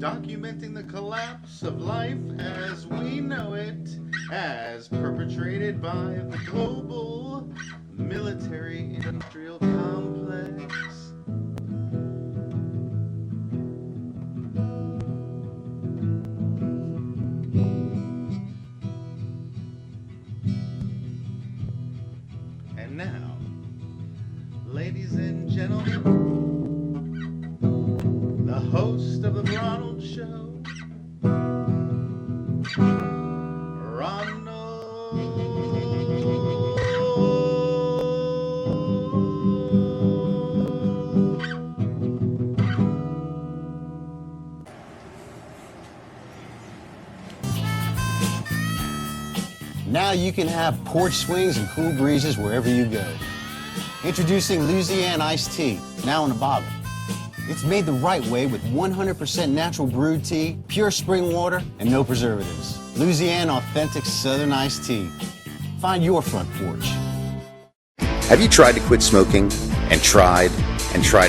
documenting the collapse of life as we know it, as perpetrated by the global military-industrial complex. And now, ladies and gentlemen, the host of the Ronald Show, Ronald. Now you can have porch swings and cool breezes wherever you go. Introducing Louisiana Iced Tea, now in a bottle. It's made the right way with 100% natural brewed tea, pure spring water, and no preservatives. Louisiana Authentic Southern Iced Tea. Find your front porch. Have you tried to quit smoking and tried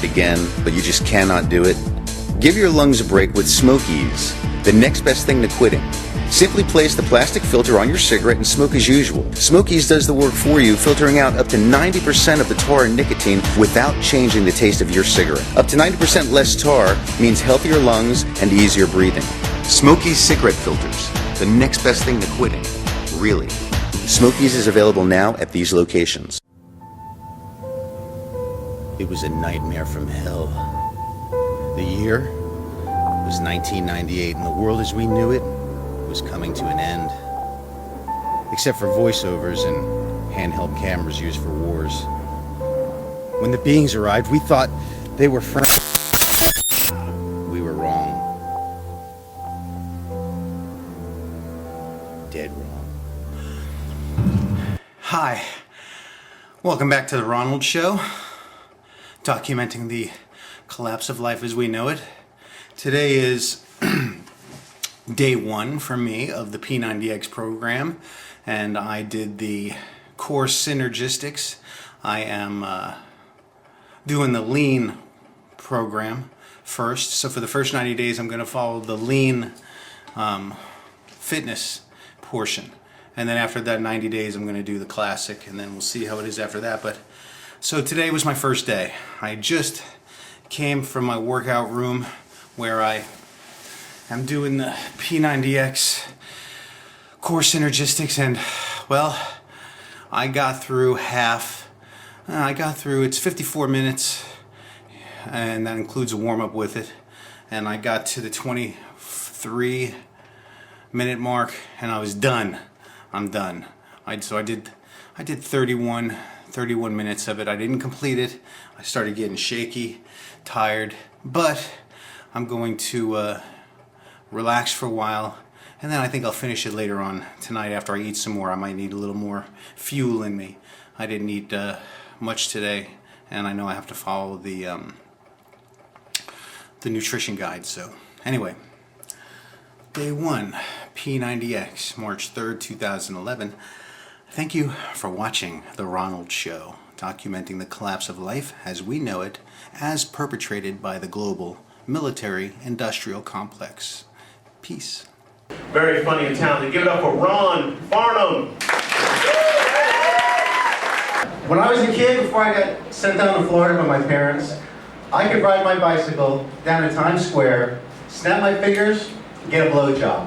again, but you just cannot do it? Give your lungs a break with Smokies, the next best thing to quitting. Simply place the plastic filter on your cigarette and smoke as usual. Smokies does the work for you, filtering out up to 90% of the tar and nicotine without changing the taste of your cigarette. Up to 90% less tar means healthier lungs and easier breathing. Smokies cigarette filters, the next best thing to quitting. Really. Smokies is available now at these locations. It was a nightmare from hell. The year was 1998, and the world as we knew it was coming to an end. Except for voiceovers and handheld cameras used for wars. When the beings arrived, we thought they were friends. We were wrong. Dead wrong. Hi. Welcome back to the Ronald Show, documenting the collapse of life as we know it. Today is day one for me of the P90X program, and I did the core synergistics. I am doing the lean program first. So for the first 90 days, I'm going to follow the lean fitness portion. And then after that 90 days, I'm going to do the classic, and then we'll see how it is after that. But so today was my first day. I just came from my workout room where I'm doing the P90X core synergistics, and well, I got through it's 54 minutes, and that includes a warm-up with it, and I got to the 23-minute mark, and I was done. I'm done. I did 31 minutes of it. I didn't complete it. I started getting shaky, tired, but I'm going to relax for a while, and then I think I'll finish it later on tonight after I eat some more. I might need a little more fuel in me. I didn't eat much today, and I know I have to follow the nutrition guide. So anyway, day one, P90X, March 3rd, 2011. Thank you for watching The Ronald Show, documenting the collapse of life as we know it, as perpetrated by the global military-industrial complex. Peace. Very funny and talented. Give it up for Ron Farnham. When I was a kid, before I got sent down to Florida by my parents, I could ride my bicycle down to Times Square, snap my fingers, get a blowjob.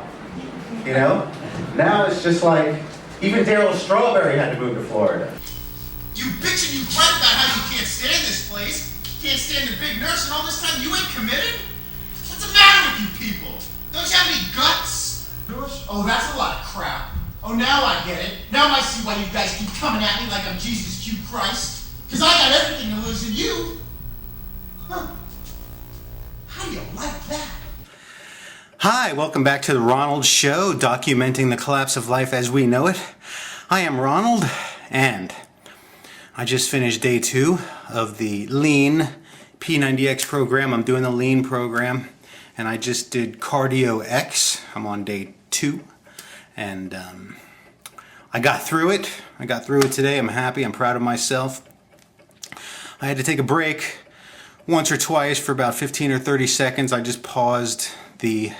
You know? Now it's just like, even Daryl Strawberry had to move to Florida. You bitch and you fight about how you can't stand this place, can't stand the big nurse, and all this time you ain't committed? What's the matter with you people? Don't you have any guts? Oh, that's a lot of crap. Oh, now I get it. Now I see why you guys keep coming at me like I'm Jesus Q Christ. Because I got everything to lose in you. Huh. How do you like that? Hi, welcome back to the Ronald Show, documenting the collapse of life as we know it. I am Ronald, and I just finished day two of the lean P90X program. I'm doing the lean program, and I just did Cardio X. I'm on day 2, and I got through it. I got through it today. I'm happy. I'm proud of myself. I had to take a break once or twice for about 15 or 30 seconds. I just paused the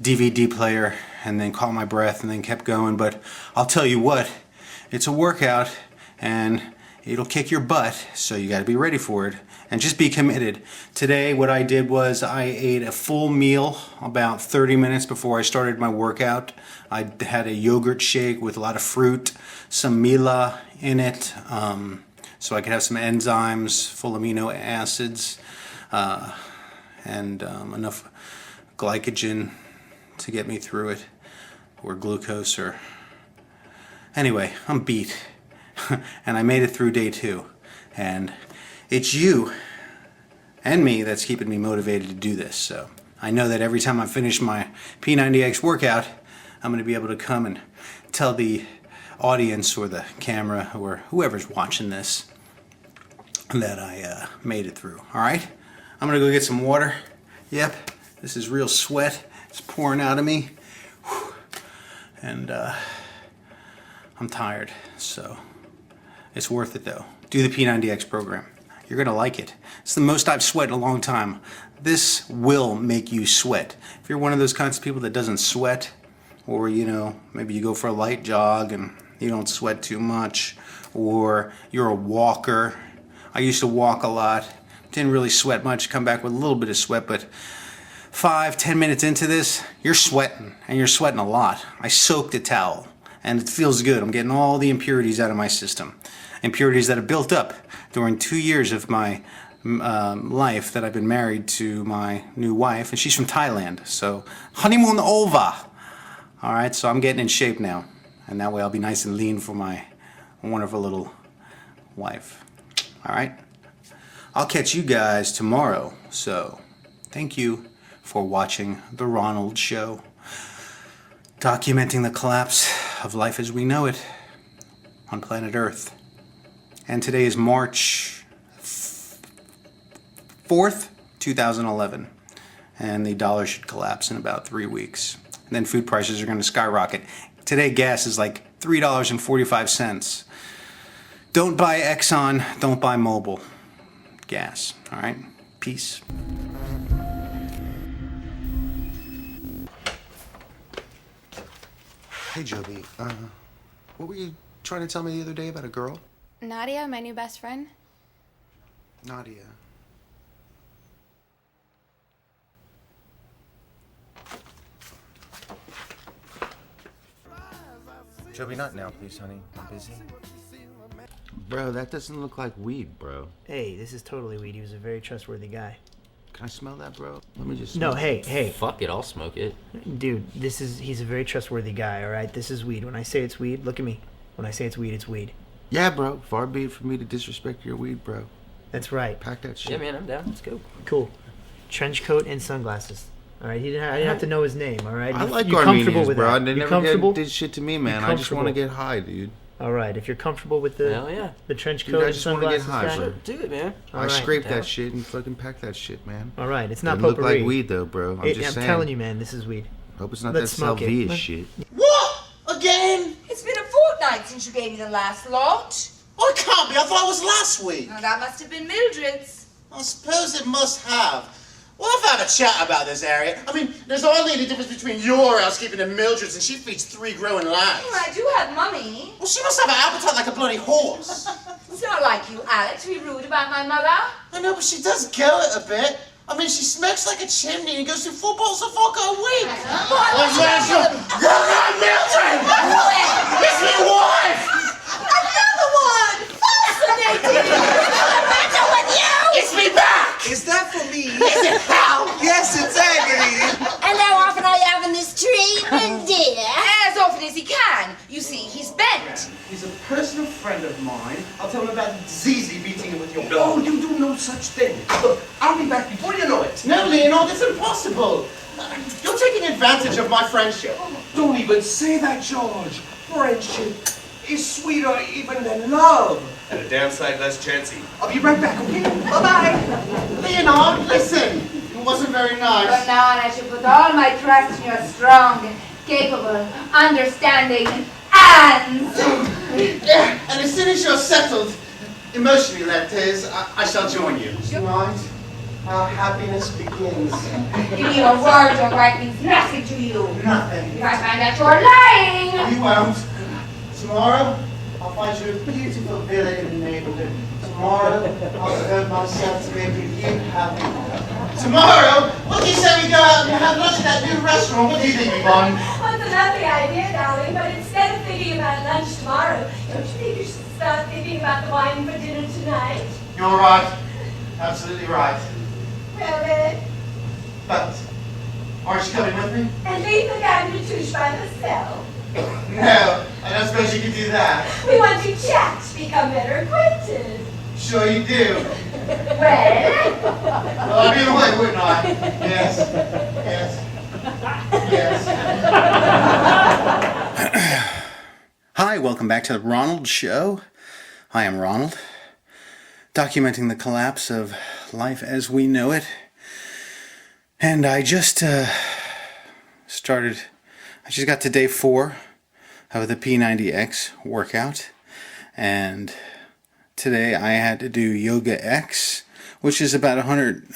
DVD player and then caught my breath and then kept going. But I'll tell you what, it's a workout and it'll kick your butt, so you got to be ready for it and just be committed. Today what I did was I ate a full meal about 30 minutes before I started my workout. I had a yogurt shake with a lot of fruit, some mila in it, so I could have some enzymes, full amino acids, and enough glycogen to get me through it, or glucose, or... Anyway, I'm beat. And I made it through day 2. And it's you and me that's keeping me motivated to do this. So I know that every time I finish my P90X workout, I'm going to be able to come and tell the audience or the camera or whoever's watching this that I made it through. Alright? I'm going to go get some water. Yep, this is real sweat. It's pouring out of me. Whew. And I'm tired, so it's worth it though. Do the P90X program. You're gonna like it. It's the most I've sweat in a long time. This will make you sweat. If you're one of those kinds of people that doesn't sweat, or you know, maybe you go for a light jog and you don't sweat too much, or you're a walker. I used to walk a lot, didn't really sweat much, come back with a little bit of sweat, but 5-10 minutes into this, you're sweating, and you're sweating a lot. I soaked a towel, and it feels good. I'm getting all the impurities out of my system. Impurities that have built up during 2 years of my life that I've been married to my new wife, and she's from Thailand, so honeymoon over. All right, so I'm getting in shape now, and that way I'll be nice and lean for my wonderful little wife. All right, I'll catch you guys tomorrow, so thank you for watching The Ronald Show, documenting the collapse of life as we know it on planet Earth. And today is March 4th, 2011. And the dollar should collapse in about 3 weeks. And then food prices are going to skyrocket. Today gas is like $3.45. Don't buy Exxon, don't buy Mobil gas. All right? Peace. Hey, Joby, what were you trying to tell me the other day about a girl? Nadia, my new best friend. Nadia. Joby, not now, please, honey. I'm busy. Bro, that doesn't look like weed, bro. Hey, this is totally weed. He was a very trustworthy guy. Can I smell that, bro? Let me just No, smell hey. Fuck it, I'll smoke it. Dude, he's a very trustworthy guy, alright? This is weed. When I say it's weed, look at me. When I say it's weed, it's weed. Yeah, bro. Far be it from me to disrespect your weed, bro. That's right. Pack that shit. Yeah, man, I'm down. Let's go. Cool. Trench coat and sunglasses. Alright, I didn't have to know his name, alright? I like you comfortable Armenians, with bro. that? They You never comfortable? did shit to me, man. You I just want to comfortable? get high, dude. Alright, if you're comfortable with the Hell yeah. the trench Dude, coat I and just wanna get sunglasses, high, guy? bro. Do it, man. I Alright. scraped Down. that shit and fucking packed that shit, man. Alright, it's not It look potpourri. like weed, though, bro. I'm just I'm saying. telling you, man, this is weed. Hope it's not Let's that smoke it. Salvia Let- shit. What? Again? It's been a fortnight since you gave me the last lot. Oh, it can't be. I thought it was last week. Now, that must have been Mildred's. I suppose it must have. We'll have to have a chat about this area. I mean, there's hardly any difference between your housekeeping and Mildred's, and she feeds 3 growing lads. Oh, I do have Mummy. Well, she must have an appetite like a bloody horse. It's not like you, Alex, to be rude about my mother. I know, but she does go it a bit. I mean, she smokes like a chimney and goes through 4 bottles of vodka a week. Mildred! It's my wife! Another one! Fascinating! What's the matter with you? It's me back! Is that for me? Is it how? Yes, it's Agony. And how often are you having this treatment, dear? As often as he can. You see, he's bent. He's a personal friend of mine. I'll tell him about Zizi beating him with your dog. No, you do no such thing. Look, I'll be back before you know it. No, Leonard, it's impossible. You're taking advantage of my friendship. Don't even say that, George. Friendship is sweeter even than love. And a damn sight less chancy. I'll be right back, okay? Bye-bye. Leonard, listen. It wasn't very nice. From now on, I shall put all my trust in your strong, capable, understanding hands. And as soon as you're settled, emotionally, that is, I shall join you. Right? how happiness begins. If your words or right means nothing to you. Nothing. If I find out you're lying. You won't. Tomorrow, I'll find you a beautiful villa in the neighborhood. Tomorrow, I'll devote myself to making you happy. Tomorrow? What do you say we go out and have lunch at that new restaurant? What do you think, Yvonne? Well, it's a lovely idea, darling, but instead of thinking about lunch tomorrow, don't you think you should start thinking about the wine for dinner tonight? You're right. Absolutely right. Well then, But, aren't you coming with me? and leave the gander touche by myself. No, I don't suppose you can do that. We want to chat, become better acquainted. Sure you do. Well? Well, I'd be in the way, wouldn't I? Yes. Yes. Yes. Hi, welcome back to the Ronald Show. I am Ronald, documenting the collapse of life as we know it. And I just got to day 4 of the P90X workout. And today I had to do Yoga X, which is about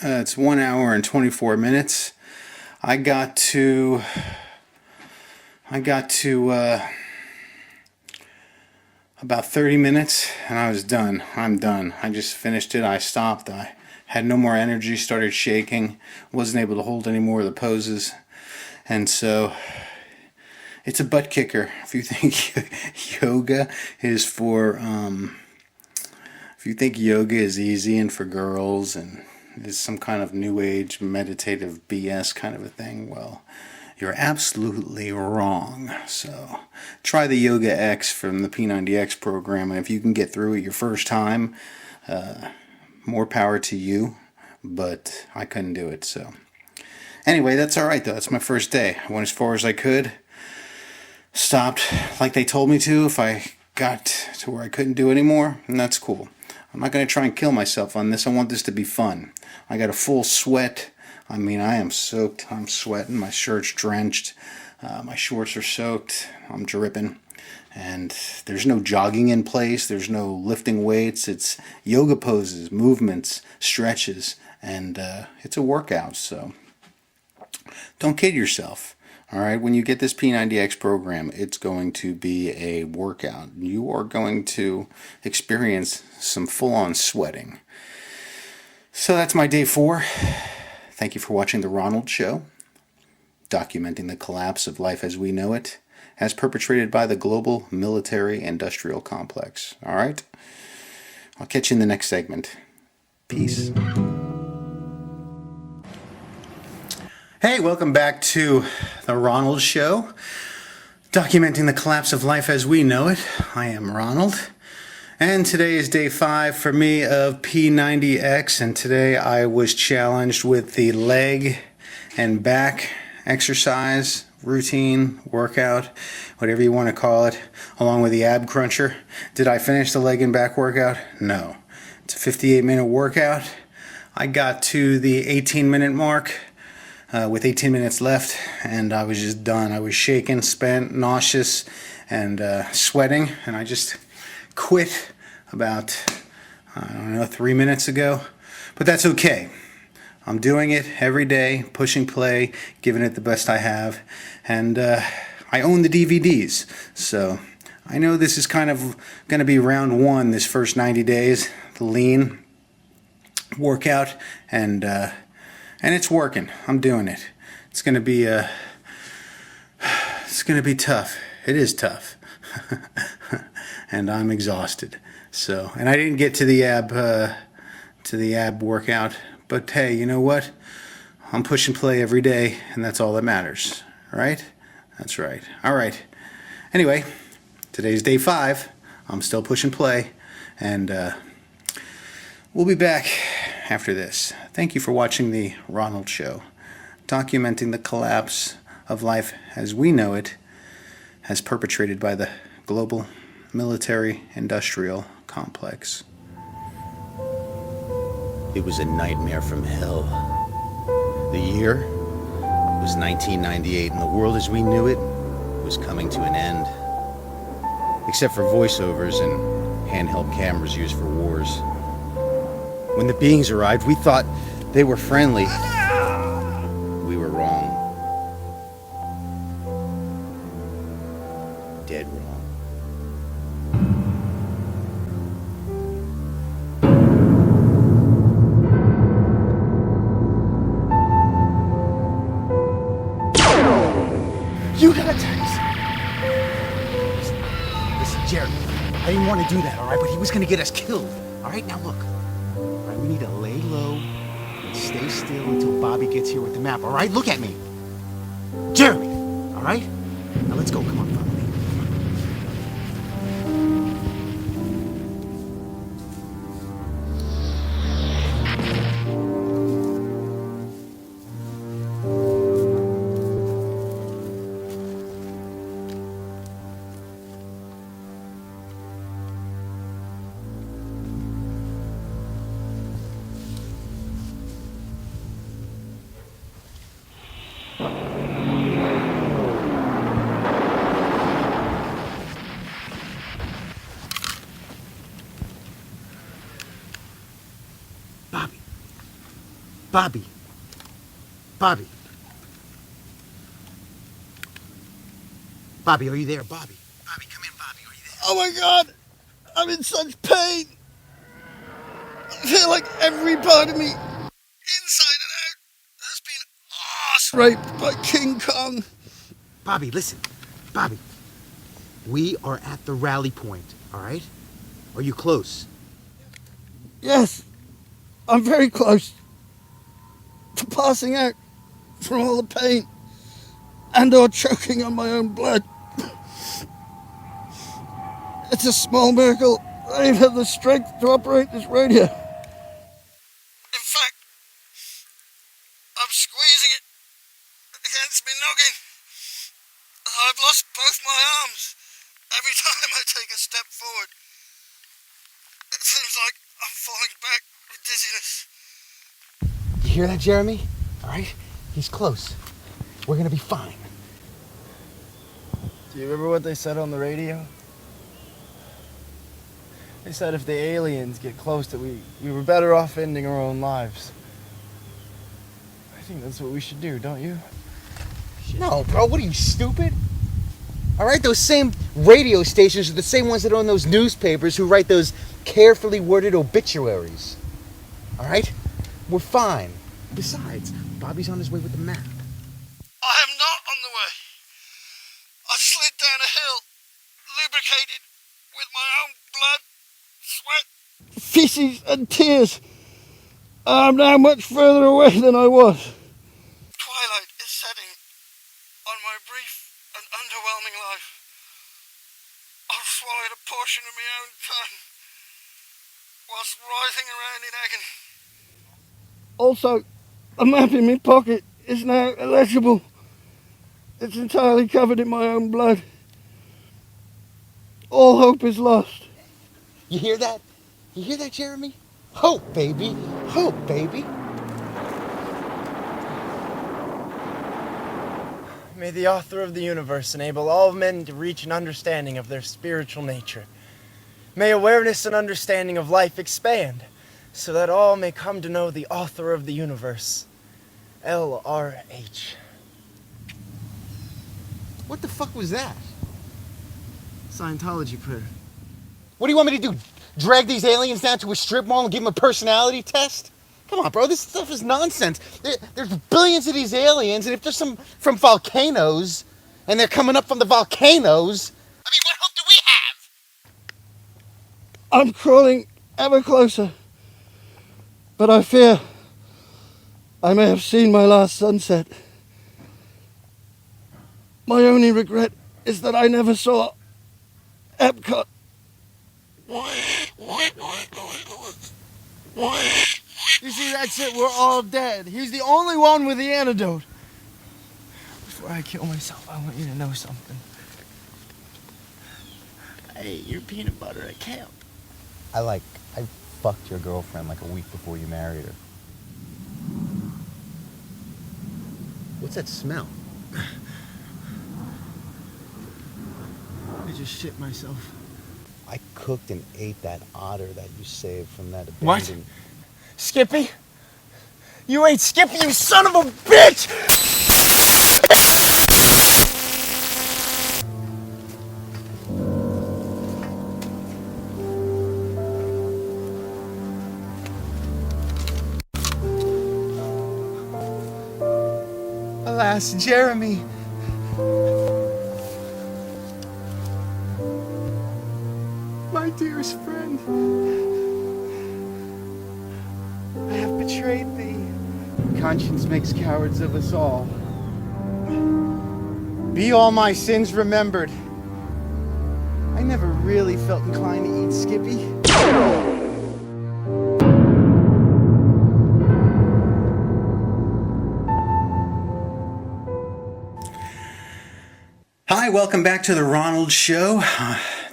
it's 1 hour and 24 minutes. I got to about 30 minutes and I was done. I'm done. I just finished it. I stopped. I had no more energy, started shaking, wasn't able to hold any more of the poses. And so it's a butt kicker. If you think yoga is for if you think yoga is easy and for girls and is some kind of new age meditative BS kind of a thing, well, you're absolutely wrong. So try the Yoga X from the P90X program, and if you can get through it your first time, more power to you, but I couldn't do it. So anyway, that's all right though. That's my first day. I went as far as I could, stopped like they told me to if I got to where I couldn't do anymore, and that's cool. I'm not going to try and kill myself on this. I want this to be fun. I got a full sweat. I mean, I am soaked. I'm sweating. My shirt's drenched. My shorts are soaked. I'm dripping. And there's no jogging in place. There's no lifting weights. It's yoga poses, movements, stretches, and it's a workout. So don't kid yourself. All right, when you get this P90X program, it's going to be a workout. You are going to experience some full-on sweating. So that's my day 4. Thank you for watching The Ronald Show, documenting the collapse of life as we know it, as perpetrated by the global military-industrial complex. All right? I'll catch you in the next segment. Peace. Hey, welcome back to The Ronald Show, documenting the collapse of life as we know it. I am Ronald. And today is day 5 for me of P90X, and today I was challenged with the leg and back exercise, routine, workout, whatever you want to call it, along with the ab cruncher. Did I finish the leg and back workout? No. It's a 58-minute workout. I got to the 18-minute mark with 18 minutes left, and I was just done. I was shaking, spent, nauseous, and sweating, and I just quit about, 3 minutes ago. But that's okay. I'm doing it every day, pushing play, giving it the best I have, and I own the DVDs, so I know this is kind of going to be round 1 this first 90 days, the lean workout, and it's working. I'm doing it. It's going to be tough. It is tough. And I'm exhausted. So, and I didn't get to the ab workout, but hey, you know what? I'm pushing play every day, and that's all that matters, right? That's right. All right. Anyway, today's day 5. I'm still pushing play, and we'll be back after this. Thank you for watching the Ronald Show, documenting the collapse of life as we know it, as perpetrated by the global military-industrial complex. It was a nightmare from hell. The year was 1998, and the world as we knew it was coming to an end. Except for voiceovers and handheld cameras used for wars. When the beings arrived, we thought They were friendly. We were wrong. Dead wrong. You got a text. Listen, Jerry, I didn't want to do that, all right? But he was going to get us killed. All right, now look. All right, we need to lay low and stay still until Bobby gets here with the map, all right? Look at me. Jeremy, all right? Now let's go. Come on, follow me. Bobby. Bobby. Bobby, are you there? Bobby. Bobby, come in, Bobby. Are you there? Oh my God! I'm in such pain! I feel like every part of me, inside and out, has been arse-raped by King Kong. Bobby, listen. Bobby. We are at the rally point, all right? Are you close? Yes, I'm very close to passing out from all the pain and or choking on my own blood. It's a small miracle I even have the strength to operate this radio. In fact, I'm squeezing it against me noggin. I've lost both my arms every time I take a step forward. It seems like I'm falling back with dizziness. You hear that, Jeremy? All right? He's close. We're gonna be fine. Do you remember what they said on the radio? They said if the aliens get close, that we were better off ending our own lives. I think that's what we should do, don't you? No, bro, what are you, stupid? All right, those same radio stations are the same ones that own those newspapers who write those carefully worded obituaries. All right? We're fine. Besides, Bobby's on his way with the map. I am not on the way. I slid down a hill, lubricated with my own blood, sweat, feces and tears. I'm now much further away than I was. Twilight is setting on my brief and underwhelming life. I've swallowed a portion of my own tongue whilst writhing around in agony. Also, the map in my pocket is now illegible. It's entirely covered in my own blood. All hope is lost. You hear that? You hear that, Jeremy? Hope, baby. Hope, baby. May the author of the universe enable all men to reach an understanding of their spiritual nature. May awareness and understanding of life expand, so that all may come to know the author of the universe, LRH. What the fuck was that? Scientology prayer. What do you want me to do? Drag these aliens down to a strip mall and give them a personality test? Come on, bro, this stuff is nonsense. There's billions of these aliens, and if there's some from volcanoes, and they're coming up from the volcanoes, I mean, what hope do we have? I'm crawling ever closer, but I fear I may have seen my last sunset. My only regret is that I never saw Epcot. You see, that's it. We're all dead. He's the only one with the antidote. Before I kill myself, I want you to know something. I ate your peanut butter at camp. I fucked your girlfriend like a week before you married her. What's that smell? I just shit myself. I cooked and ate that otter that you saved from that What? abandoned... Skippy? You ain't Skippy, you son of a bitch! Alas, Jeremy. My dearest friend. I have betrayed thee. Conscience makes cowards of us all. Be all my sins remembered. I never really felt inclined to eat Skippy. Hi, welcome back to the Ronald Show,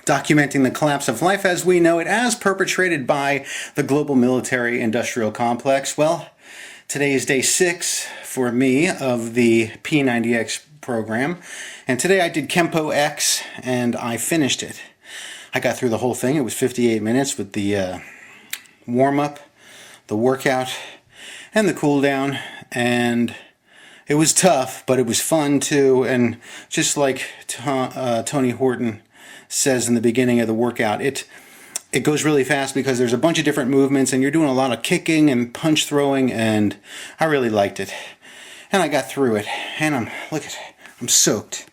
documenting the collapse of life as we know it as perpetrated by the global military-industrial complex. Well, today is day 6 for me of the P90X program, and today I did Kempo X, and I finished it. I got through the whole thing. It was 58 minutes with the warm-up, the workout, and the cool-down, and it was tough, but it was fun too, and just like Tony Horton says in the beginning of the workout, it goes really fast because there's a bunch of different movements, and you're doing a lot of kicking and punch throwing, and I really liked it. And I got through it, and I'm soaked.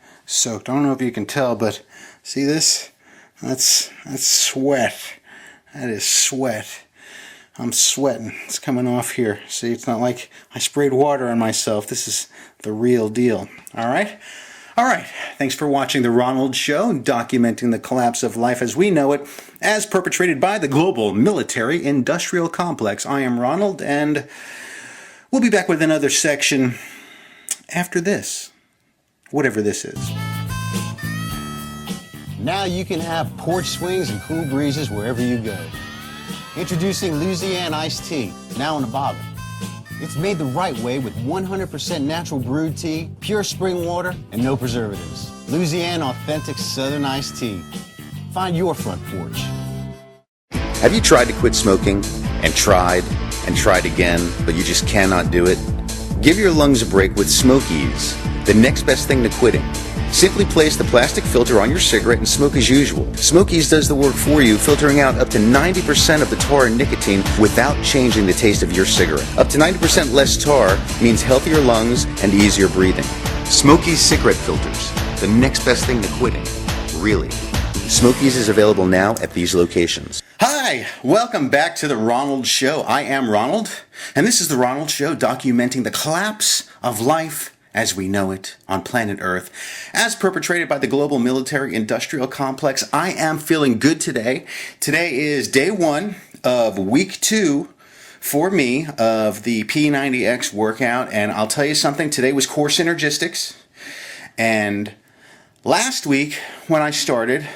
I don't know if you can tell, but see this? That's sweat. That is sweat. I'm sweating. It's coming off here. See, it's not like I sprayed water on myself. This is the real deal. All right? All right. Thanks for watching The Ronald Show, documenting the collapse of life as we know it, as perpetrated by the global military-industrial complex. I am Ronald, and we'll be back with another section after this, whatever this is. Now you can have porch swings and cool breezes wherever you go. Introducing Louisiana iced tea, now in a bottle. It's made the right way with 100% natural brewed tea, pure spring water, and no preservatives. Louisiana authentic Southern iced tea. Find your front porch. Have you tried to quit smoking and tried again, but you just cannot do it? Give your lungs a break with Smokies, the next best thing to quitting. Simply place the plastic filter on your cigarette and smoke as usual. Smokies does the work for you, filtering out up to 90% of the tar and nicotine without changing the taste of your cigarette. Up to 90% less tar means healthier lungs and easier breathing. Smokies cigarette filters, the next best thing to quitting. Really. Smokies is available now at these locations. Hi, welcome back to the Ronald Show. I am Ronald, and this is the Ronald Show, documenting the collapse of life as we know it on planet Earth, as perpetrated by the global military-industrial complex. I am feeling good today. Today is day 1 of week 2 for me of the P90X workout, and I'll tell you something, today was core synergistics, and last week when I started,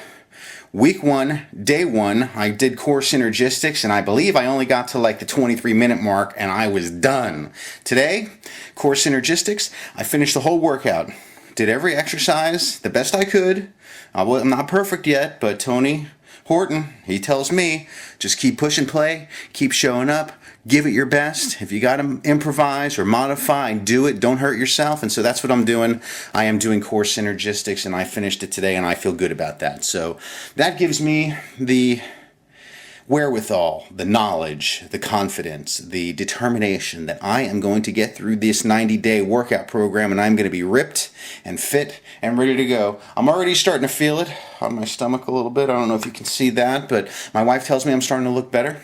week 1, day 1, I did core synergistics, and I believe I only got to like the 23-minute mark, and I was done. Today, core synergistics, I finished the whole workout. Did every exercise the best I could. I'm not perfect yet, but Tony Horton, he tells me, just keep pushing play, keep showing up, give it your best. If you got to improvise or modify, do it. Don't hurt yourself. And so that's what I'm doing. I am doing core synergistics, and I finished it today, and I feel good about that. So that gives me the wherewithal, the knowledge, the confidence, the determination that I am going to get through this 90-day workout program, and I'm going to be ripped and fit and ready to go. I'm already starting to feel it on my stomach a little bit. I don't know if you can see that, but my wife tells me I'm starting to look better.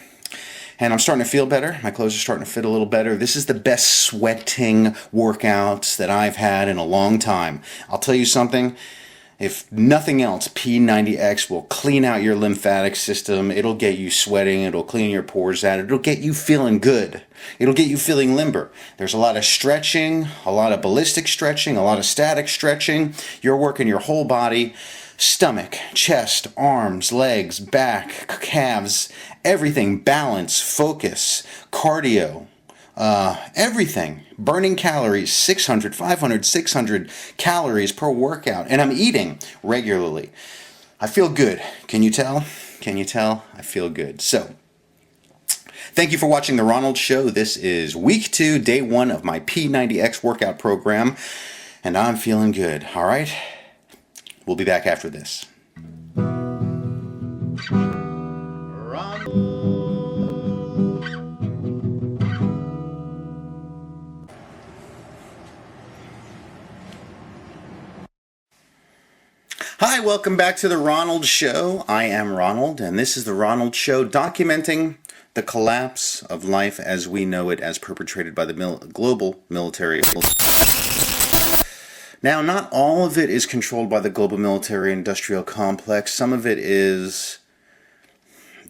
And I'm starting to feel better. My clothes are starting to fit a little better. This is the best sweating workouts that I've had in a long time. I'll tell you something. If nothing else, P90X will clean out your lymphatic system. It'll get you sweating. It'll clean your pores out. It'll get you feeling good. It'll get you feeling limber. There's a lot of stretching, a lot of ballistic stretching, a lot of static stretching. You're working your whole body. Stomach, chest, arms, legs, back, calves, everything, balance, focus, cardio, everything. Burning calories, 600, 500, 600 calories per workout, and I'm eating regularly. I feel good. Can you tell? Can you tell? I feel good. So, Thank you for watching The Ronald Show. This is week 2, day 1 of my P90X workout program, and I'm feeling good, all right? We'll be back after this. Hi, welcome back to The Ronald Show. I am Ronald, and this is The Ronald Show, documenting the collapse of life as we know it as perpetrated by the global military. Now, not all of it is controlled by the global military-industrial complex. Some of it is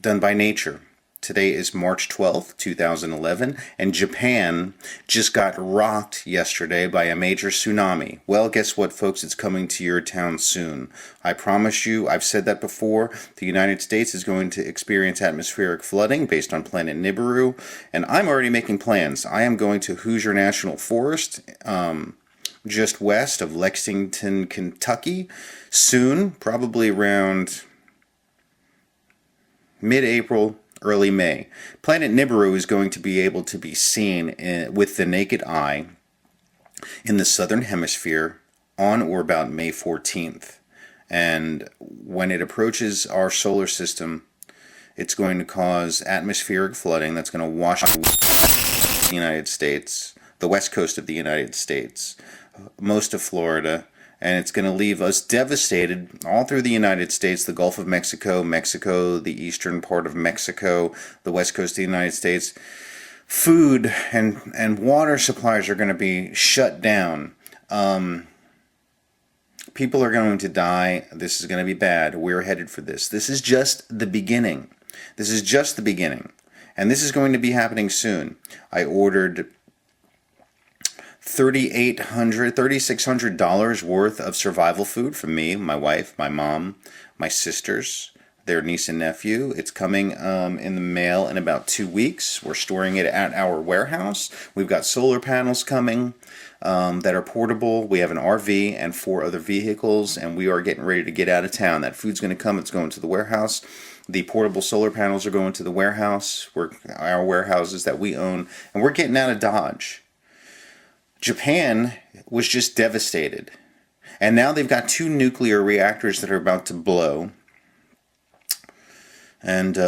done by nature. Today is March 12th, 2011, and Japan just got rocked yesterday by a major tsunami. Well, guess what, folks? It's coming to your town soon. I promise you, I've said that before, the United States is going to experience atmospheric flooding based on Planet Nibiru, and I'm already making plans. I am going to Hoosier National Forest, just west of Lexington, Kentucky, soon, probably around mid-April, early May. Planet Nibiru is going to be able to be seen with the naked eye in the southern hemisphere on or about May 14th. And when it approaches our solar system, it's going to cause atmospheric flooding that's going to wash out the United States, the west coast of the United States, most of Florida, and it's going to leave us devastated all through the United States, the Gulf of Mexico, the eastern part of Mexico, the west coast of the United States. Food and water supplies are going to be shut down. People are going to die. This is going to be bad. We're headed for this. This is just the beginning. This is just the beginning. And this is going to be happening soon. I ordered $3,600 worth of survival food from me, my wife, my mom, my sisters, their niece and nephew. It's coming in the mail in about 2 weeks. We're storing it at our warehouse. We've got solar panels coming that are portable. We have an RV and 4 other vehicles, and we are getting ready to get out of town. That food's going to come. It's going to the warehouse. The portable solar panels are going to the warehouse, our warehouses that we own, and we're getting out of Dodge. Japan was just devastated. And now they've got 2 nuclear reactors that are about to blow. And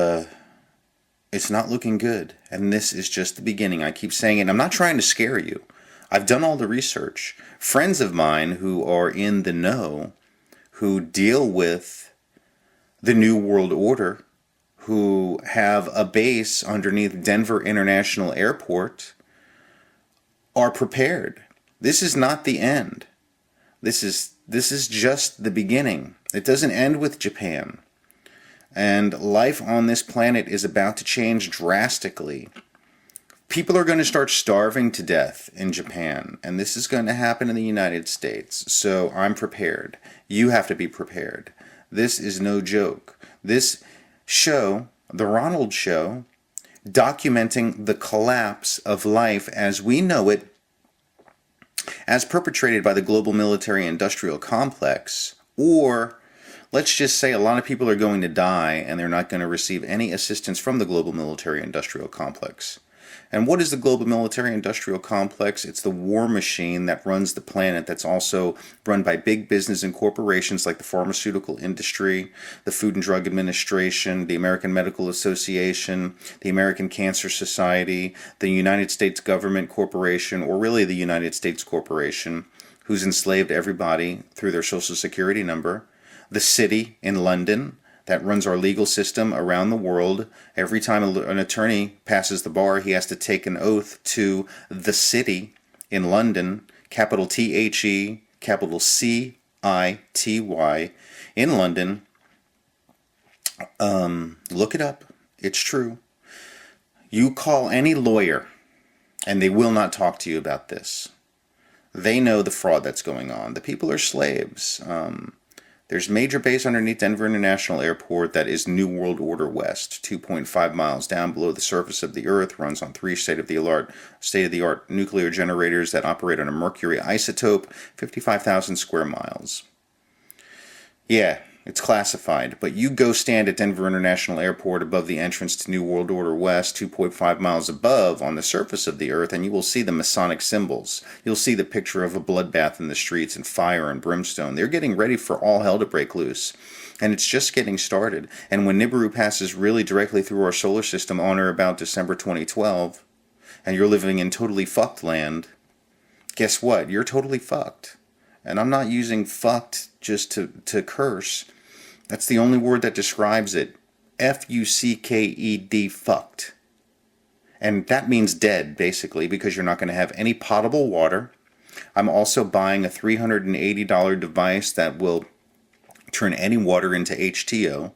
it's not looking good. And this is just the beginning. I keep saying it. I'm not trying to scare you. I've done all the research. Friends of mine who are in the know, who deal with the New World Order, who have a base underneath Denver International Airport, are prepared. This is not the end. This is just the beginning. It doesn't end with Japan. And life on this planet is about to change drastically. People are going to start starving to death in Japan, and this is going to happen in the United States. So I'm prepared. You have to be prepared. This is no joke. This show, The Ronald Show, documenting the collapse of life as we know it, as perpetrated by the global military-industrial complex, or let's just say a lot of people are going to die and they're not going to receive any assistance from the global military-industrial complex. And what is the global military-industrial complex? It's the war machine that runs the planet, that's also run by big business and corporations like the pharmaceutical industry, the Food and Drug Administration, the American Medical Association, the American Cancer Society, the United States Government Corporation, or really the United States Corporation, who's enslaved everybody through their Social Security number, the city in London, that runs our legal system around the world. Every time an attorney passes the bar, he has to take an oath to the city in London, capital T-H-E, capital C-I-T-Y, in London. Look it up. It's true. You call any lawyer, and they will not talk to you about this. They know the fraud that's going on. The people are slaves. There's a major base underneath Denver International Airport that is New World Order West, 2.5 miles down below the surface of the Earth, runs on 3 state-of-the-art nuclear generators that operate on a mercury isotope, 55,000 square miles. Yeah, It's classified, but you go stand at Denver International Airport above the entrance to New World Order West, 2.5 miles above on the surface of the earth, and you will see the Masonic symbols. You'll see the picture of a bloodbath in the streets and fire and brimstone. They're getting ready for all hell to break loose. And it's just getting started. And when Nibiru passes really directly through our solar system on or about December 2012, and you're living in totally fucked land, guess what? You're totally fucked. And I'm not using fucked just to curse. That's the only word that describes it. F-U-C-K-E-D, fucked. And that means dead, basically, because you're not going to have any potable water. I'm also buying a $380 device that will turn any water into H2O.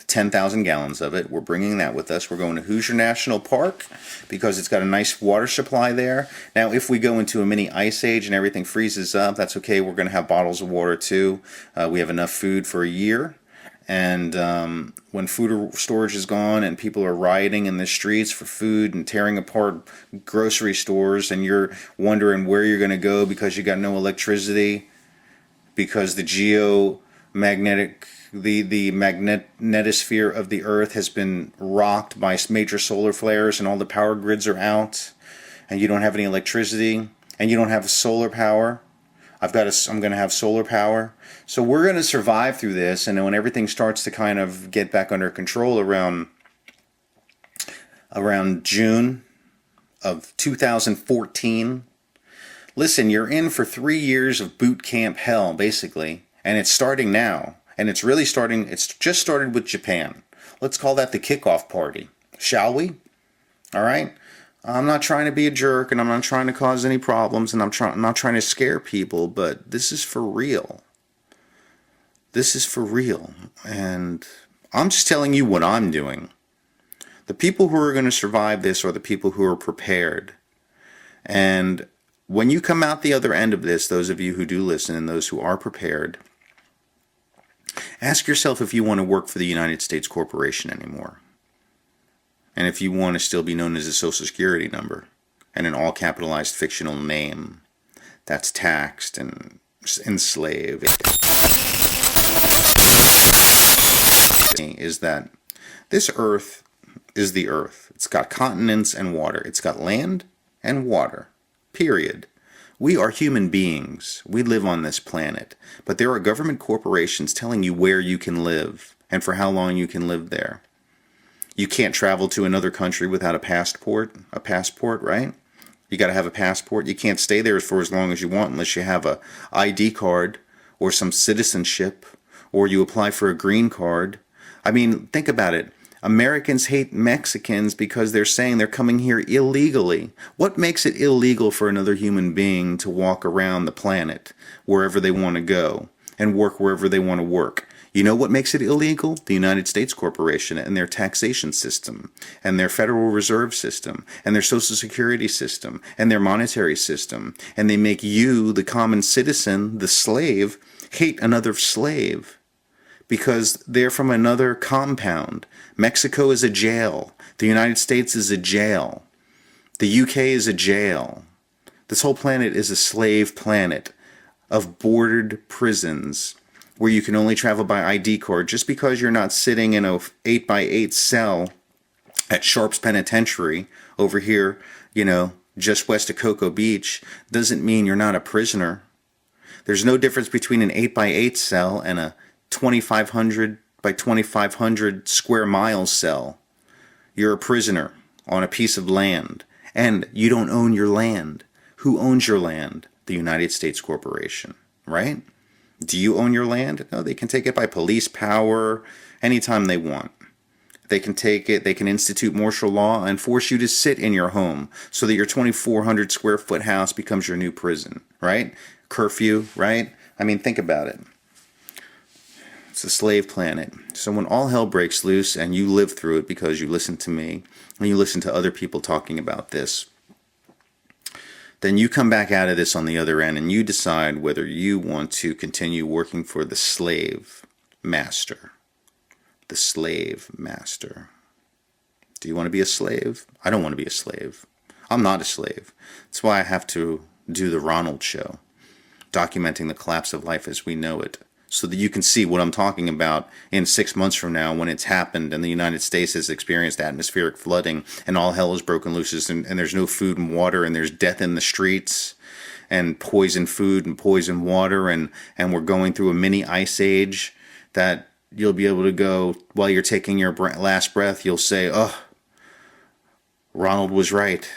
10,000 gallons of it. We're bringing that with us. We're going to Hoosier National Park because it's got a nice water supply there. Now, if we go into a mini ice age and everything freezes up, that's okay. We're going to have bottles of water too. We have enough food for a year. And when food storage is gone and people are rioting in the streets for food and tearing apart grocery stores, and you're wondering where you're going to go because you got no electricity, because the magnetosphere of the earth has been rocked by major solar flares and all the power grids are out, and you don't have any electricity, and you don't have solar power. I'm going to have solar power. So we're going to survive through this, and then when everything starts to kind of get back under control around June of 2014, listen, you're in for 3 years of boot camp hell, basically, and it's starting now. And it's really starting, it's just started with Japan. Let's call that the kickoff party, shall we? All right? I'm not trying to be a jerk, and I'm not trying to cause any problems, and I'm not trying to scare people, but this is for real. This is for real. And I'm just telling you what I'm doing. The people who are going to survive this are the people who are prepared. And when you come out the other end of this, those of you who do listen and those who are prepared, ask yourself if you want to work for the United States Corporation anymore. And if you want to still be known as a Social Security number and an all-capitalized fictional name that's taxed and enslaved. Is that this earth is the earth. It's got continents and water. It's got land and water. Period. We are human beings. We live on this planet. But there are government corporations telling you where you can live and for how long you can live there. You can't travel to another country without a passport, right? You got to have a passport. You can't stay there for as long as you want unless you have a ID card or some citizenship, or you apply for a green card. I mean, think about it. Americans hate Mexicans because they're saying they're coming here illegally. What makes it illegal for another human being to walk around the planet wherever they want to go and work wherever they want to work? You know what makes it illegal? The United States Corporation and their taxation system and their Federal Reserve System and their Social Security system and their monetary system. And they make you, the common citizen, the slave, hate another slave because they're from another compound. Mexico is a jail. The United States is a jail. The UK is a jail. This whole planet is a slave planet of bordered prisons where you can only travel by ID card. Just because you're not sitting in a 8x8 cell at Sharps Penitentiary over here, just west of Cocoa Beach, doesn't mean you're not a prisoner. There's no difference between an 8x8 cell and a 2,500 by 2,500 square miles cell. You're a prisoner on a piece of land, and you don't own your land. Who owns your land? The United States Corporation, right? Do you own your land? No, they can take it by police power anytime they want. They can take it, they can institute martial law and force you to sit in your home so that your 2,400 square foot house becomes your new prison, right? Curfew, right? I mean, think about it. It's a slave planet. So when all hell breaks loose and you live through it because you listen to me and you listen to other people talking about this, then you come back out of this on the other end and you decide whether you want to continue working for the slave master. The slave master. Do you want to be a slave? I don't want to be a slave. I'm not a slave. That's why I have to do the Ronald show, documenting the collapse of life as we know it, so that you can see what I'm talking about in 6 months from now when it's happened and the United States has experienced atmospheric flooding and all hell is broken loose and there's no food and water and there's death in the streets and poison food and poison water and we're going through a mini ice age that you'll be able to go, while you're taking your last breath, you'll say, oh, Ronald was right.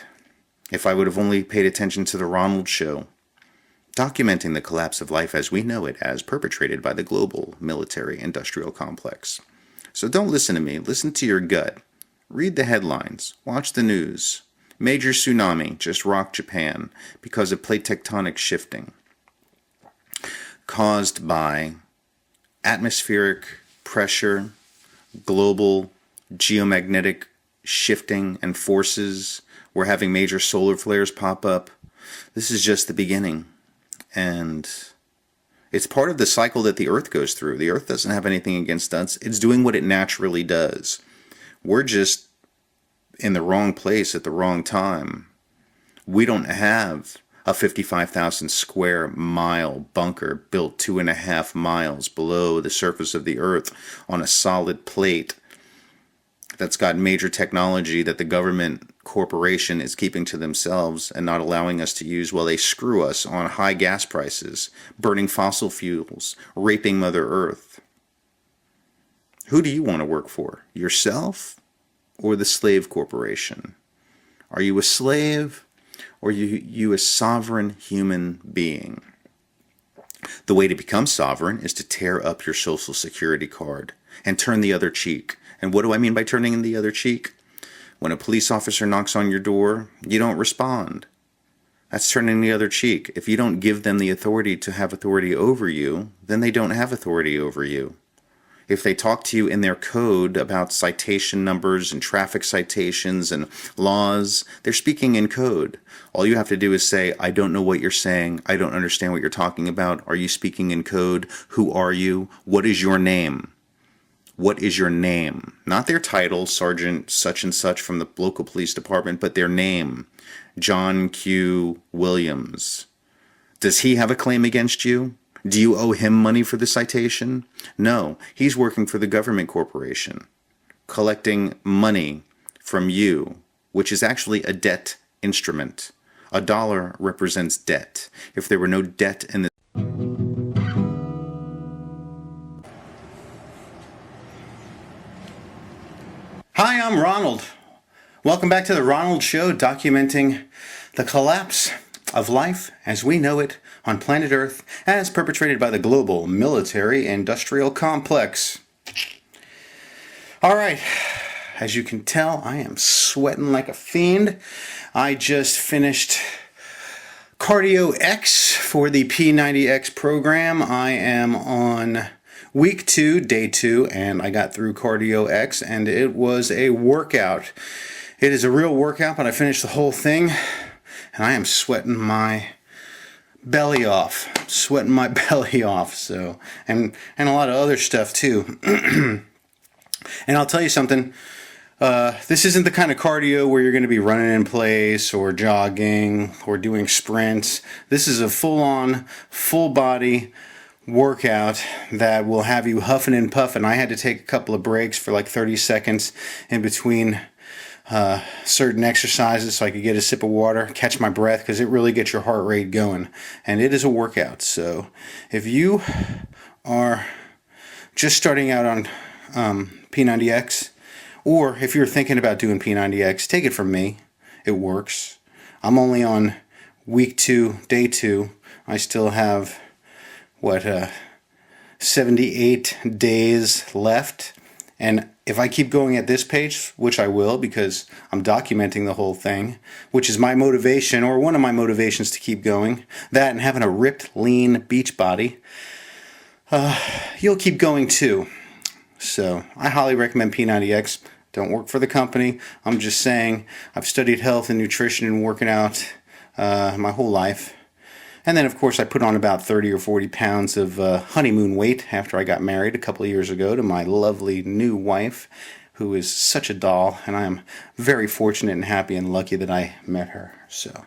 If I would have only paid attention to the Ronald Show, documenting the collapse of life as we know it as perpetrated by the global military-industrial complex. So don't listen to me. Listen to your gut. Read the headlines. Watch the news. Major tsunami just rocked Japan because of plate tectonic shifting caused by atmospheric pressure, global geomagnetic shifting and forces. We're having major solar flares pop up. This is just the beginning. And it's part of the cycle that the Earth goes through. The Earth doesn't have anything against us. It's doing what it naturally does. We're just in the wrong place at the wrong time. We don't have a 55,000 square mile bunker built 2.5 miles below the surface of the Earth on a solid plate that's got major technology that the government corporation is keeping to themselves and not allowing us to use while they screw us on high gas prices, burning fossil fuels, raping Mother Earth. Who do you want to work for? Yourself or the slave corporation? Are you a slave or are you a sovereign human being? The way to become sovereign is to tear up your social security card and turn the other cheek. And what do I mean by turning the other cheek? When a police officer knocks on your door, you don't respond. That's turning the other cheek. If you don't give them the authority to have authority over you, then they don't have authority over you. If they talk to you in their code about citation numbers and traffic citations and laws, they're speaking in code. All you have to do is say, I don't know what you're saying. I don't understand what you're talking about. Are you speaking in code? Who are you? What is your name? What is your name? Not their title, Sergeant such and such from the local police department, but their name. John Q. Williams. Does he have a claim against you? Do you owe him money for the citation? No, he's working for the government corporation, collecting money from you, which is actually a debt instrument. A dollar represents debt. If there were no debt in the Hi, I'm Ronald. Welcome back to the Ronald Show, documenting the collapse of life as we know it on planet Earth as perpetrated by the global military-industrial complex. All right, as you can tell, I am sweating like a fiend. I just finished Cardio X for the P90X program. I am on week 2, day 2, and I got through Cardio X, and it was a workout. It is a real workout, but I finished the whole thing, and I am sweating my belly off. Sweating my belly off, so, and a lot of other stuff too. And I'll tell you something, this isn't the kind of cardio where you're going to be running in place or jogging or doing sprints. This is a full-on, full-body workout that will have you huffing and puffing. I had to take a couple of breaks for like 30 seconds in between certain exercises so I could get a sip of water, catch my breath, because it really gets your heart rate going. And it is a workout. So if you are just starting out on P90X, or if you're thinking about doing P90X, take it from me. It works. I'm only on week 2, day 2. I still have 78 days left, and if I keep going at this pace, which I will because I'm documenting the whole thing, which is my motivation, or one of my motivations to keep going, that and having a ripped, lean beach body, you'll keep going too. So I highly recommend P90X. Don't work for the company. I'm just saying I've studied health and nutrition and working out my whole life. And then, of course, I put on about 30 or 40 pounds of honeymoon weight after I got married a couple of years ago to my lovely new wife, who is such a doll, and I am very fortunate and happy and lucky that I met her. So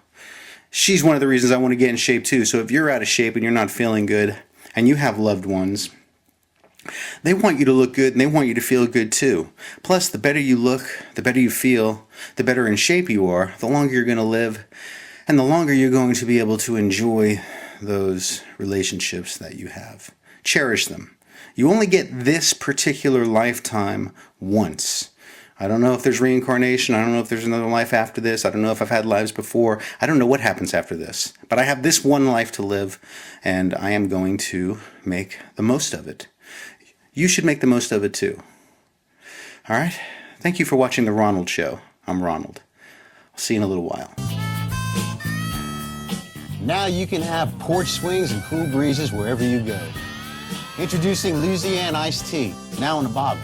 she's one of the reasons I want to get in shape, too. So if you're out of shape and you're not feeling good and you have loved ones, They want you to look good and they want you to feel good too. Plus, the better you look, the better you feel, the better in shape you are, the longer you're going to live, and the longer you're going to be able to enjoy those relationships that you have. Cherish them. You only get this particular lifetime once. I don't know if there's reincarnation. I don't know if there's another life after this. I don't know if I've had lives before. I don't know what happens after this. But I have this one life to live, and I am going to make the most of it. You should make the most of it too. All right? Thank you for watching The Ronald Show. I'm Ronald. I'll see you in a little while. Now you can have porch swings and cool breezes wherever you go. Introducing Louisiana iced tea, now in a bottle.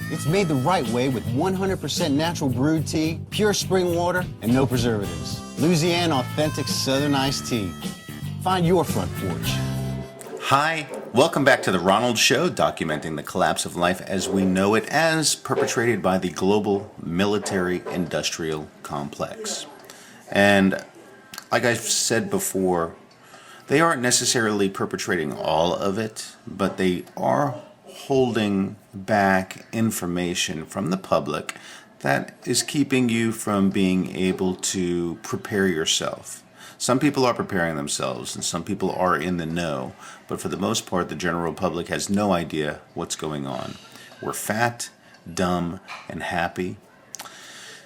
It's made the right way with 100% natural brewed tea, pure spring water, and no preservatives. Louisiana authentic Southern iced tea. Find your front porch. Hi, welcome back to The Ronald Show, documenting the collapse of life as we know it as perpetrated by the global military-industrial complex. And like I've said before, they aren't necessarily perpetrating all of it, but they are holding back information from the public that is keeping you from being able to prepare yourself. Some people are preparing themselves and some people are in the know, but for the most part the general public has no idea what's going on. We're fat, dumb, and happy,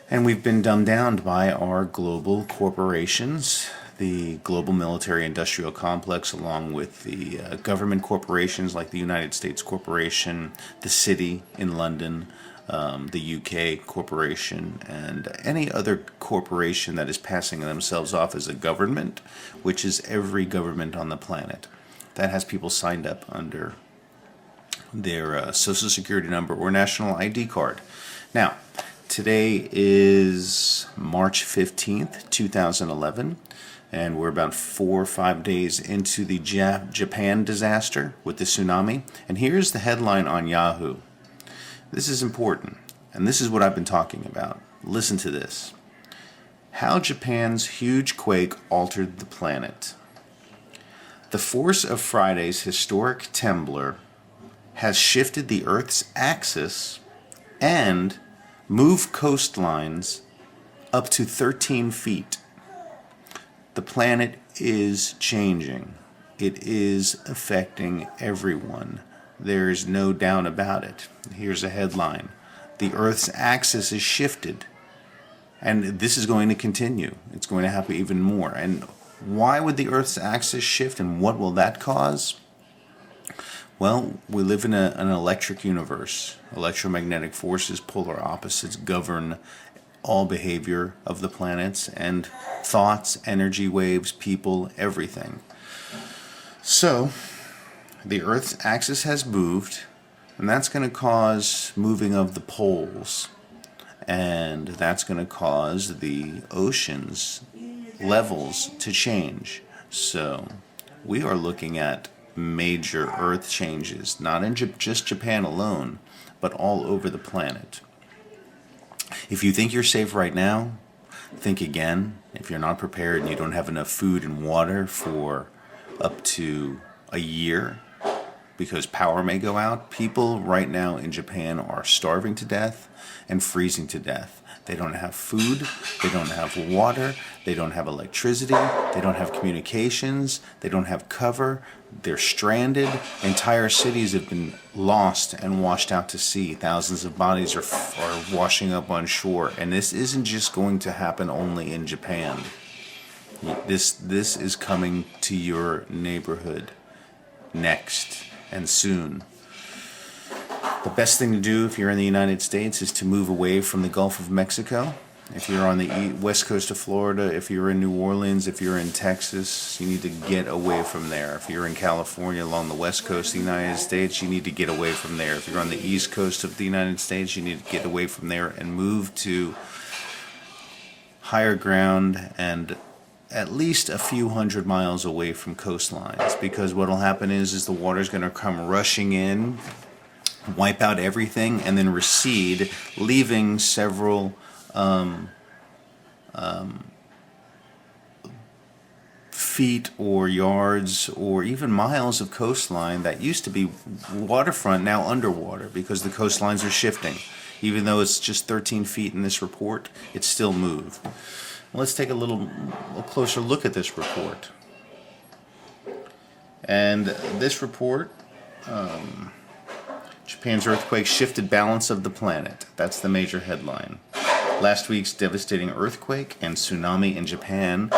and we've been dumbed down by our global corporations, the global military-industrial complex, along with the government corporations like the United States Corporation, the city in London, the UK corporation, and any other corporation that is passing themselves off as a government, which is every government on the planet that has people signed up under their social security number or national ID card. Now, today is March 15th, 2011. And we're about 4 or 5 days into the Japan disaster with the tsunami. And here's the headline on Yahoo. This is important, and this is what I've been talking about. Listen to this. How Japan's huge quake altered the planet. The force of Friday's historic temblor has shifted the Earth's axis and moved coastlines up to 13 feet. The planet is changing. It is affecting everyone. There is no doubt about it. Here's a headline. The Earth's axis is shifted. And this is going to continue. It's going to happen even more. And why would the Earth's axis shift, and what will that cause? Well, we live in an electric universe. Electromagnetic forces, polar opposites, govern all behavior of the planets and thoughts, energy waves, people, everything. So, the Earth's axis has moved, and that's going to cause moving of the poles, and that's going to cause the oceans levels to change. So, we are looking at major Earth changes, not in just Japan alone, but all over the planet. If you think you're safe right now, think again. If you're not prepared and you don't have enough food and water for up to a year because power may go out, people right now in Japan are starving to death and freezing to death. They don't have food, they don't have water, they don't have electricity, they don't have communications, they don't have cover, they're stranded. Entire cities have been lost and washed out to sea. Thousands of bodies are washing up on shore. And this isn't just going to happen only in Japan. This is coming to your neighborhood next and soon. The best thing to do if you're in the United States is to move away from the Gulf of Mexico. If you're on the west coast of Florida, if you're in New Orleans, if you're in Texas, you need to get away from there. If you're in California along the west coast of the United States, you need to get away from there. If you're on the east coast of the United States, you need to get away from there and move to higher ground and at least a few hundred miles away from coastlines. Because what will happen is the water's going to come rushing in, wipe out everything, and then recede, leaving several feet or yards or even miles of coastline that used to be waterfront now underwater because the coastlines are shifting. Even though it's just 13 feet in this report, it's still moved. Let's take a closer look at this report. And this report, Japan's earthquake shifted balance of the planet. That's the major headline. Last week's devastating earthquake and tsunami in Japan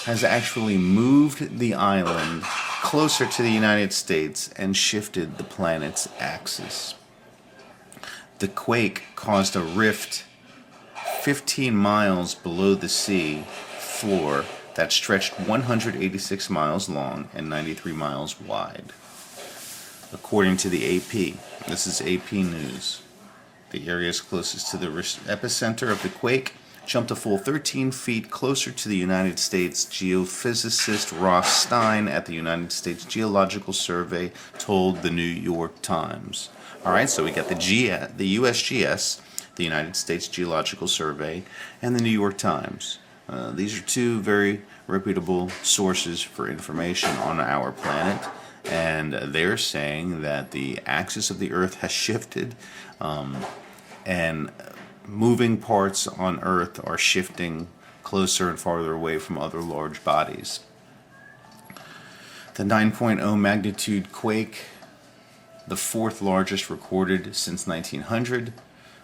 has actually moved the island closer to the United States and shifted the planet's axis. The quake caused a rift 15 miles below the sea floor that stretched 186 miles long and 93 miles wide. According to the AP, this is AP News, the areas closest to the epicenter of the quake jumped a full 13 feet closer to the United States. Geophysicist Ross Stein at the United States Geological Survey told the New York Times. All right, so we got the USGS, the United States Geological Survey, and the New York Times. These are two very reputable sources for information on our planet, and they're saying that the axis of the Earth has shifted, and moving parts on Earth are shifting closer and farther away from other large bodies. The 9.0 magnitude quake, the fourth largest recorded since 1900,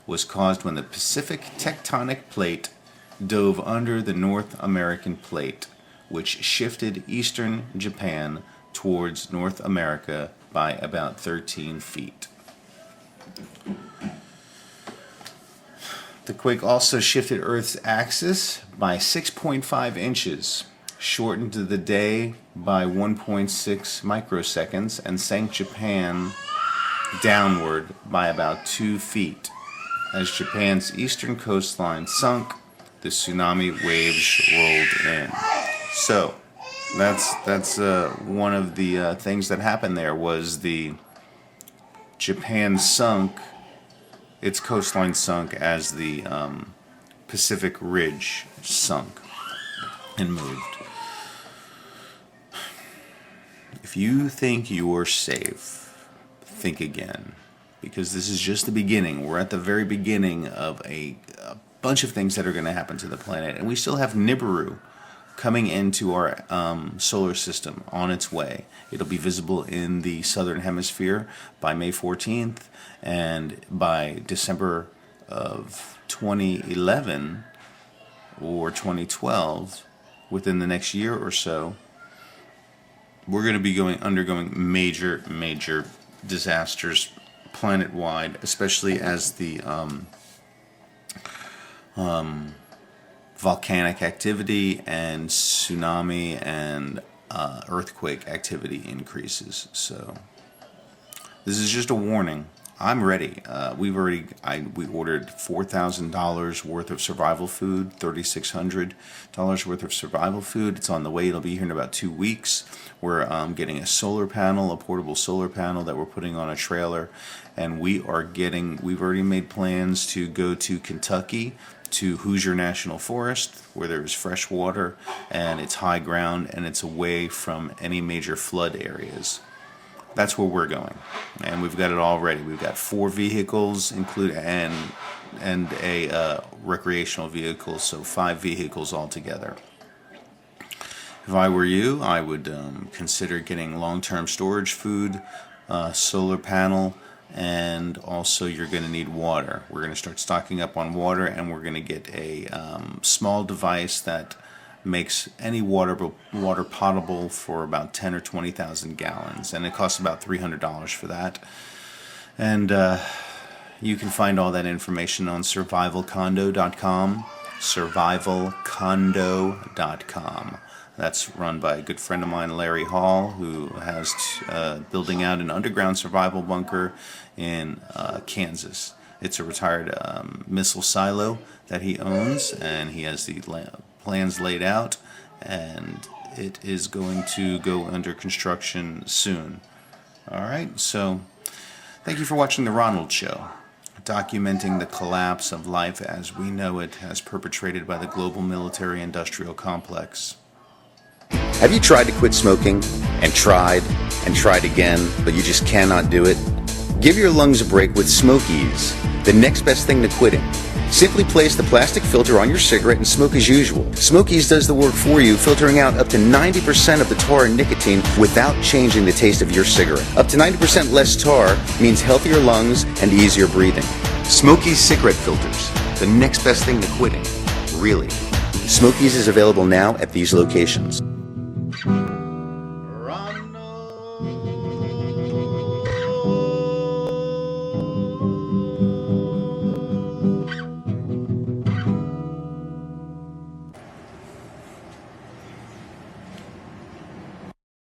was caused when the Pacific tectonic plate dove under the North American plate, which shifted eastern Japan towards North America by about 13 feet. The quake also shifted Earth's axis by 6.5 inches, shortened the day by 1.6 microseconds, and sank Japan downward by about 2 feet. As Japan's eastern coastline sunk, the tsunami waves rolled in. So, that's one of the things that happened there was the Japan sunk, its coastline sunk as the Pacific Ridge sunk and moved. If you think you're safe, think again, because this is just the beginning. We're at the very beginning of a bunch of things that are going to happen to the planet, and we still have Nibiru coming into our solar system on its way. It'll be visible in the southern hemisphere by May 14th, and by December of 2011 or 2012, within the next year or so, we're going to be undergoing major disasters planet-wide, especially as the volcanic activity and tsunami and earthquake activity increases. So this is just a warning. I'm ready. We ordered $4,000 worth of survival food, $3,600 worth of survival food. It's on the way. It'll be here in about 2 weeks. We're getting a solar panel, a portable solar panel that we're putting on a trailer, and we've already made plans to go to Kentucky, to Hoosier National Forest, where there's fresh water and it's high ground and it's away from any major flood areas. That's where we're going, and we've got it all ready. We've got 4 vehicles, and a recreational vehicle, so 5 vehicles altogether. If I were you, I would consider getting long-term storage food, solar panel, and also you're going to need water. We're going to start stocking up on water, and we're going to get a small device that makes any water potable for about 10 or 20,000 gallons, and it costs about $300 for that. And you can find all that information on survivalcondo.com, survivalcondo.com. That's run by a good friend of mine, Larry Hall, who has building out an underground survival bunker in Kansas. It's a retired missile silo that he owns, and he has the plans laid out, and it is going to go under construction soon. All right, so thank you for watching The Ronald Show, documenting the collapse of life as we know it as perpetrated by the global military-industrial complex. Have you tried to quit smoking and tried again, but you just cannot do it? Give your lungs a break with Smokies, the next best thing to quitting. Simply place the plastic filter on your cigarette and smoke as usual. Smokies does the work for you, filtering out up to 90% of the tar and nicotine without changing the taste of your cigarette. Up to 90% less tar means healthier lungs and easier breathing. Smokies cigarette filters, the next best thing to quitting. Really. Smokies is available now at these locations.